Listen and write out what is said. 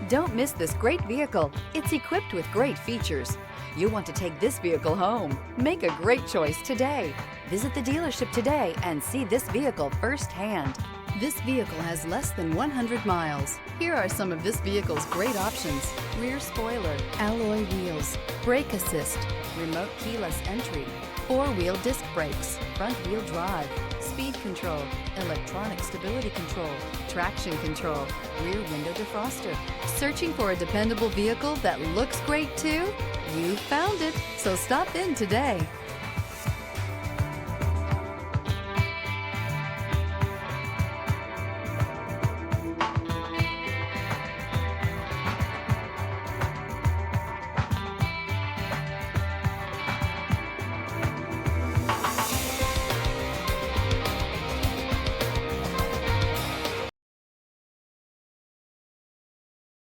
Don't miss this great vehicle. It's equipped with great features. You'll want to take this vehicle home. Make a great choice today. Visit the dealership today and see this vehicle firsthand. This vehicle has less than 100 miles. Here are some of this vehicle's great options: rear spoiler, alloy wheels, brake assist, remote keyless entry, four-wheel disc brakes, front-wheel drive, speed control, electronic stability control, traction control, rear window defroster. Searching for a dependable vehicle that looks great too? You found it, so stop in today.